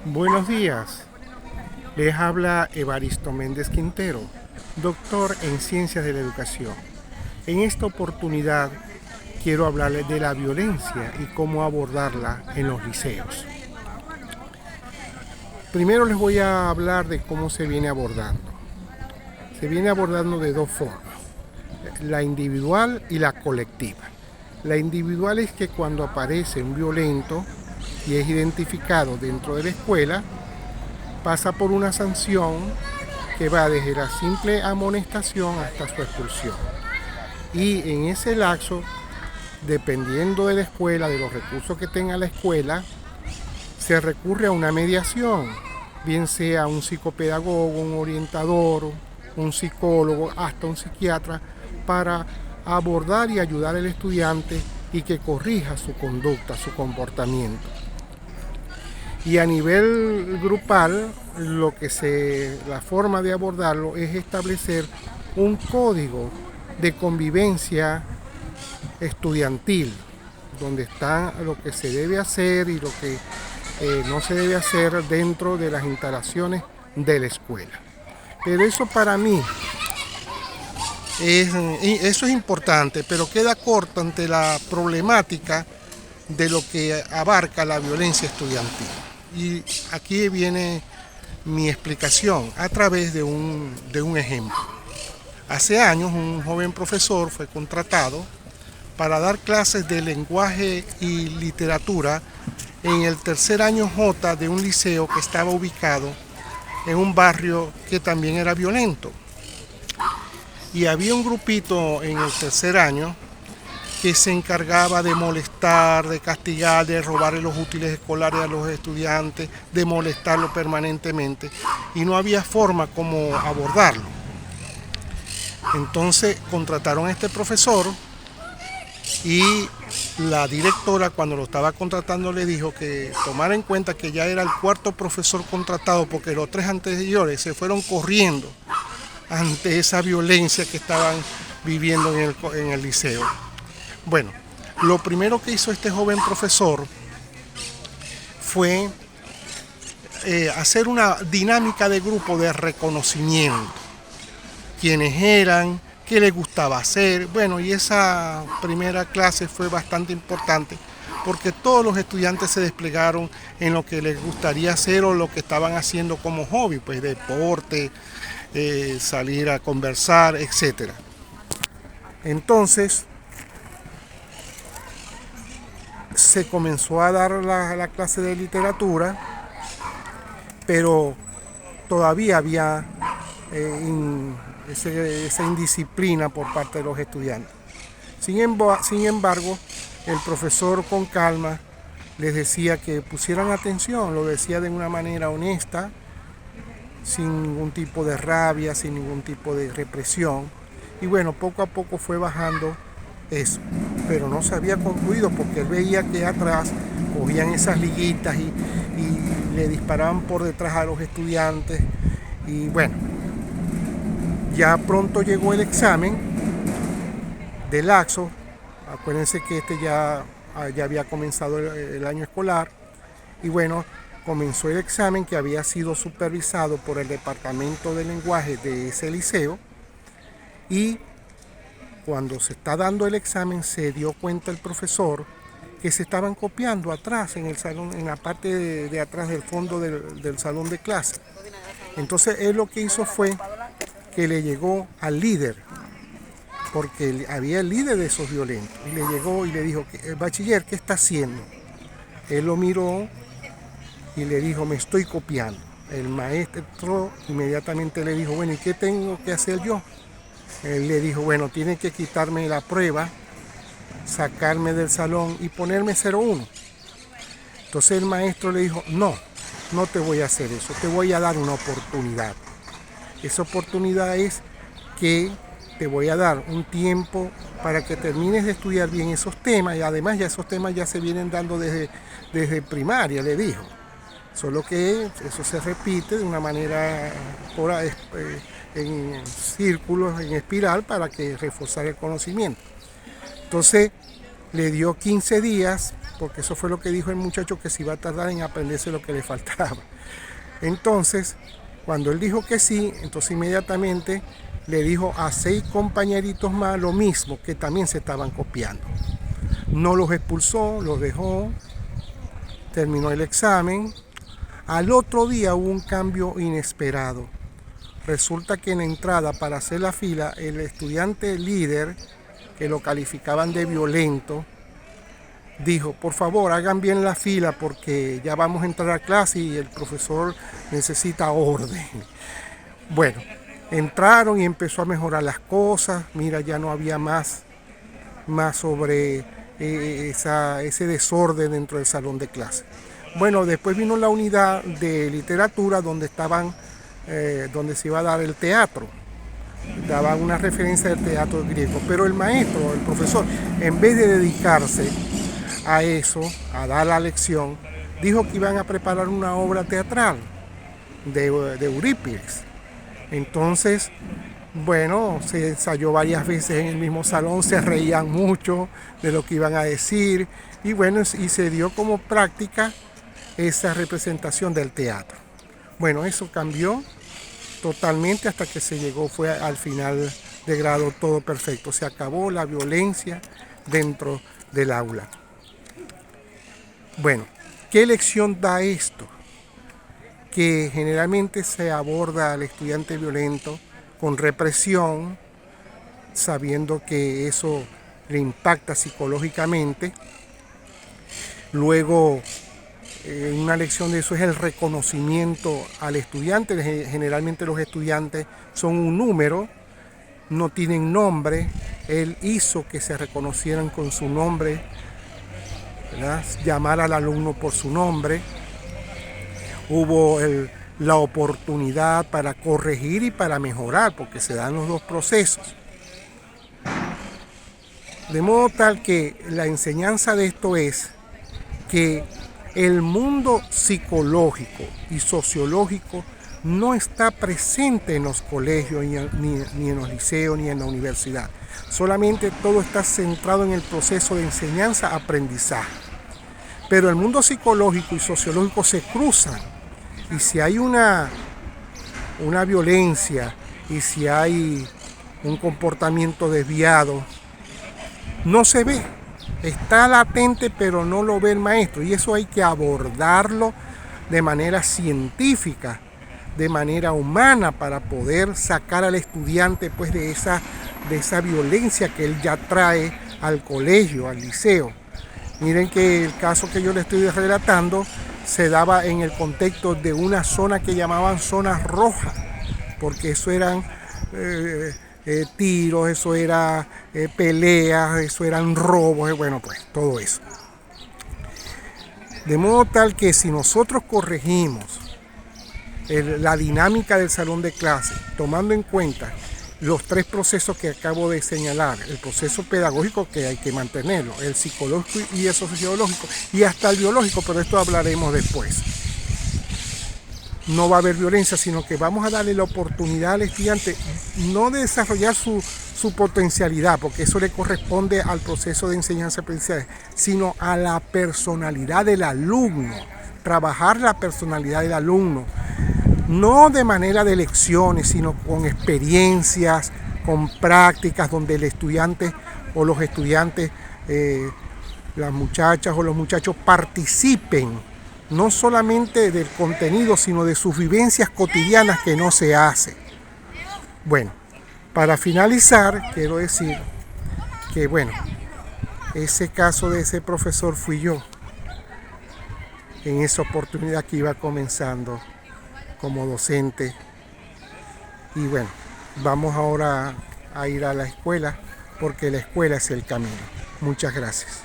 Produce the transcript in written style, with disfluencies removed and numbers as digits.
Buenos días, les habla Evaristo Méndez Quintero, doctor en Ciencias de la Educación. En esta oportunidad quiero hablarles de la violencia y cómo abordarla en los liceos. Primero les voy a hablar de cómo se viene abordando. Se viene abordando de dos formas, la individual y la colectiva. La individual es que cuando aparece un violento y es identificado dentro de la escuela, pasa por una sanción que va desde la simple amonestación hasta su expulsión. Y en ese lapso, dependiendo de la escuela, de los recursos que tenga la escuela, se recurre a una mediación, bien sea un psicopedagogo, un orientador, un psicólogo, hasta un psiquiatra, para abordar y ayudar al estudiante y que corrija su conducta, su comportamiento. Y a nivel grupal, la forma de abordarlo es establecer un código de convivencia estudiantil, donde está lo que se debe hacer y lo que no se debe hacer dentro de las instalaciones de la escuela. Pero eso para mí, eso es importante, pero queda corto ante la problemática de lo que abarca la violencia estudiantil. Y aquí viene mi explicación a través de un ejemplo. Hace años un joven profesor fue contratado para dar clases de lenguaje y literatura en el tercer año J de un liceo que estaba ubicado en un barrio que también era violento. Y había un grupito en el tercer año que se encargaba de molestar, de castigar, de robarle los útiles escolares a los estudiantes, de molestarlo permanentemente, y no había forma como abordarlo. Entonces contrataron a este profesor y la directora, cuando lo estaba contratando, le dijo que tomara en cuenta que ya era el cuarto profesor contratado, porque los tres anteriores se fueron corriendo ante esa violencia que estaban viviendo en el liceo. Bueno, lo primero que hizo este joven profesor fue hacer una dinámica de grupo de reconocimiento. Quiénes eran, qué les gustaba hacer. Bueno, y esa primera clase fue bastante importante porque todos los estudiantes se desplegaron en lo que les gustaría hacer o lo que estaban haciendo como hobby, pues deporte, salir a conversar, etc. Entonces, se comenzó a dar la clase de literatura, pero todavía había esa indisciplina por parte de los estudiantes. Sin embargo, el profesor con calma les decía que pusieran atención, lo decía de una manera honesta, sin ningún tipo de rabia, sin ningún tipo de represión. Y bueno, poco a poco fue bajando eso, pero no se había concluido porque él veía que atrás cogían esas liguitas y le disparaban por detrás a los estudiantes. Y bueno, ya pronto llegó el examen de laxo. Acuérdense que ya había comenzado el año escolar. Y bueno, comenzó el examen que había sido supervisado por el departamento de lenguaje de ese liceo. Y cuando se está dando el examen se dio cuenta el profesor que se estaban copiando atrás en el salón, en la parte de atrás del fondo del salón de clase. Entonces él lo que hizo fue que le llegó al líder, porque había el líder de esos violentos, y le llegó y le dijo, bachiller, ¿qué está haciendo? Él lo miró y le dijo, me estoy copiando. El maestro inmediatamente le dijo, bueno, ¿y qué tengo que hacer yo? Él le dijo, bueno, tiene que quitarme la prueba, sacarme del salón y ponerme 0-1. Entonces el maestro le dijo, no, no te voy a hacer eso, te voy a dar una oportunidad. Esa oportunidad es que te voy a dar un tiempo para que termines de estudiar bien esos temas, y además ya esos temas ya se vienen dando desde primaria, le dijo. Solo que eso se repite de una manera en círculos, en espiral, para que reforzar el conocimiento. Entonces le dio 15 días porque eso fue lo que dijo el muchacho, que se iba a tardar en aprenderse lo que le faltaba. Entonces, cuando él dijo que sí, entonces inmediatamente le dijo a 6 compañeritos más lo mismo, que también se estaban copiando. No los expulsó, los dejó, terminó el examen. Al otro día hubo un cambio inesperado. Resulta que en la entrada, para hacer la fila, el estudiante líder, que lo calificaban de violento, dijo: por favor, hagan bien la fila porque ya vamos a entrar a clase y el profesor necesita orden. Bueno, entraron y empezó a mejorar las cosas. Mira, ya no había más sobre ese desorden dentro del salón de clase. Bueno, después vino la unidad de literatura donde se iba a dar el teatro. Daba una referencia del teatro griego, pero el maestro, el profesor, en vez de dedicarse a eso, a dar la lección, dijo que iban a preparar una obra teatral de Eurípides. Entonces, bueno, se ensayó varias veces en el mismo salón, se reían mucho de lo que iban a decir, y bueno, y se dio como práctica esa representación del teatro. Bueno, eso cambió totalmente hasta que se llegó, fue al final de grado todo perfecto. Se acabó la violencia dentro del aula. Bueno, ¿qué lección da esto? Que generalmente se aborda al estudiante violento con represión, sabiendo que eso le impacta psicológicamente. Luego, una lección de eso es el reconocimiento al estudiante. Generalmente los estudiantes son un número, no tienen nombre. Él hizo que se reconocieran con su nombre, ¿verdad? Llamar al alumno por su nombre. Hubo la oportunidad para corregir y para mejorar, porque se dan los dos procesos. De modo tal que la enseñanza de esto es que el mundo psicológico y sociológico no está presente en los colegios, ni en los liceos, ni en la universidad. Solamente todo está centrado en el proceso de enseñanza-aprendizaje. Pero el mundo psicológico y sociológico se cruzan. Y si hay una violencia y si hay un comportamiento desviado, no se ve. Está latente, pero no lo ve el maestro. Y eso hay que abordarlo de manera científica, de manera humana, para poder sacar al estudiante pues de esa violencia que él ya trae al colegio, al liceo. Miren que el caso que yo le estoy relatando se daba en el contexto de una zona que llamaban zonas rojas, porque eso eran tiros, eso era peleas, eso eran robos, bueno, pues todo eso. De modo tal que si nosotros corregimos la dinámica del salón de clase, tomando en cuenta los 3 procesos que acabo de señalar, el proceso pedagógico, que hay que mantenerlo, el psicológico y el sociológico, y hasta el biológico, pero esto hablaremos después. No va a haber violencia, sino que vamos a darle la oportunidad al estudiante no de desarrollar su potencialidad, porque eso le corresponde al proceso de enseñanza-aprendizaje, sino a la personalidad del alumno, trabajar la personalidad del alumno, no de manera de lecciones, sino con experiencias, con prácticas donde el estudiante o los estudiantes, las muchachas o los muchachos participen no solamente del contenido, sino de sus vivencias cotidianas que no se hacen. Bueno, para finalizar, quiero decir que, bueno, ese caso de ese profesor fui yo, en esa oportunidad que iba comenzando como docente. Y bueno, vamos ahora a ir a la escuela, porque la escuela es el camino. Muchas gracias.